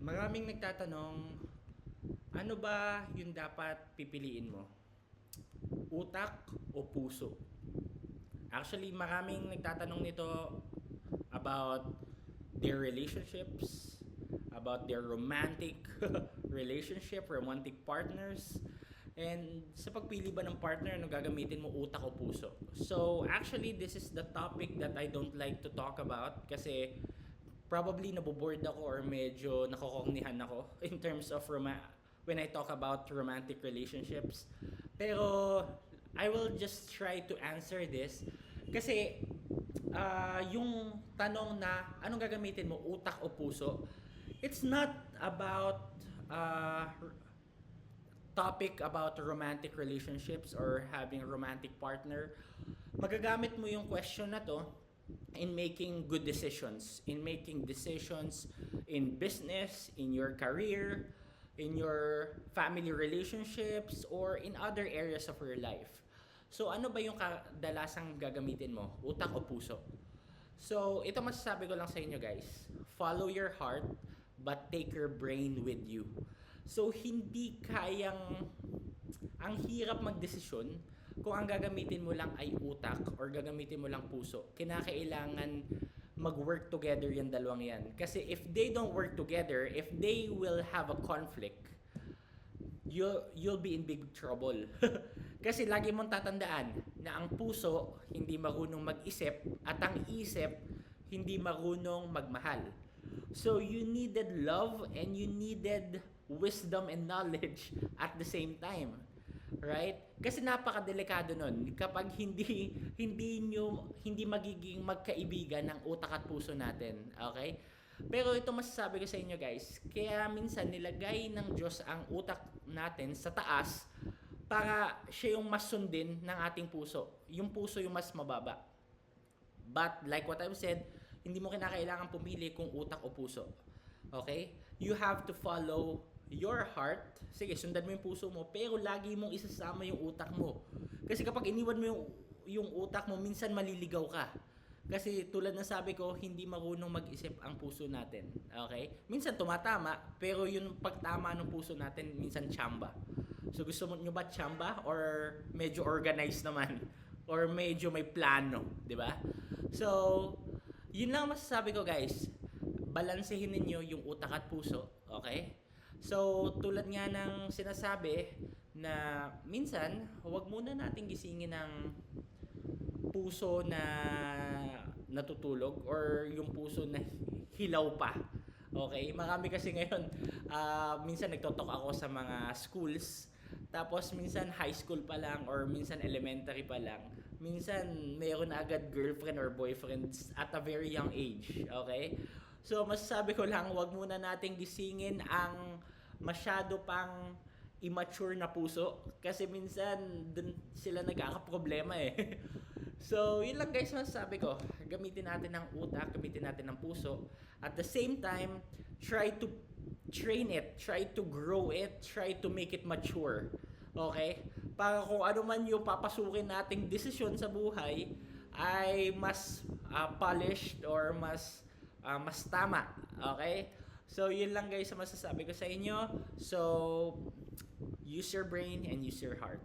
Maraming nagtatanong, ano ba yung dapat pipiliin mo? Utak o puso? Actually, maraming nagtatanong nito about their relationships, about their romantic relationship, romantic partners, and sa pagpili ba ng partner, ano gagamitin mo, utak o puso? So, actually, this is the topic that I don't like to talk about kasi probably naboboard ako or medyo nakokognihan ako in terms of when I talk about romantic relationships. Pero I will just try to answer this kasi yung tanong na anong gagamitin mo, utak o puso, it's not about topic about romantic relationships or having a romantic partner. Magagamit mo yung question na to in making good decisions, in business, in your career, in your family relationships, or in other areas of your life. So ano ba yung kadalasang gagamitin mo? Utak o puso? So ito masasabi ko lang sa inyo guys. Follow your heart but take your brain with you. So hindi kayang ang hirap magdesisyon kung ang gagamitin mo lang ay utak or gagamitin mo lang puso. Kinakailangan mag-work together yung dalawang yan. Kasi if they don't work together, if they will have a conflict, you'll be in big trouble. Kasi lagi mong tatandaan na ang puso hindi marunong mag-isip at ang isip hindi marunong magmahal. So you needed love and you needed wisdom and knowledge at the same time. Right? Kasi napakadelikado nun kapag hindi magiging magkaibigan ng utak at puso natin. Okay? Pero ito masasabi ko sa inyo guys, kaya minsan nilagay ng Diyos ang utak natin sa taas para siya yung mas sundin ng ating puso. Yung puso yung mas mababa. But like what I've said, hindi mo kinakailangan pumili kung utak o puso. Okay? You have to follow your heart. Sige, sundan mo yung puso mo, pero lagi mong isasama yung utak mo. Kasi kapag iniwan mo yung utak mo, minsan maliligaw ka. Kasi tulad ng sabi ko, hindi marunong mag-isip ang puso natin. Okay? Minsan tumatama, pero yung pagtama ng puso natin, minsan tsamba. So gusto mo nyo ba tsamba? Or medyo organized naman? Or medyo may plano? Di ba? So, yun lang masasabi ko guys. Balansehin ninyo yung utak at puso. Okay? So, tulad nga ng sinasabi na minsan, huwag muna nating gisingin ng puso na natutulog or yung puso na hilaw pa. Okay? Marami kasi ngayon, minsan nagtotok ako sa mga schools, tapos minsan high school pa lang or minsan elementary pa lang. Minsan mayroon na agad girlfriend or boyfriend at a very young age. Okay? So masasabi ko lang, wag muna nating gisingin ang masyado pang immature na puso kasi minsan dun sila nagkakaproblema eh. So, yun lang guys masasabi ko. Gamitin natin ang utak, gamitin natin ang puso. At the same time, try to train it, try to grow it, try to make it mature. Okay? Para kung ano man yung papasukin nating desisyon sa buhay ay mas polished or mas tama. Okay? So, yun lang guys ang masasabi ko sa inyo. So, use your brain and use your heart.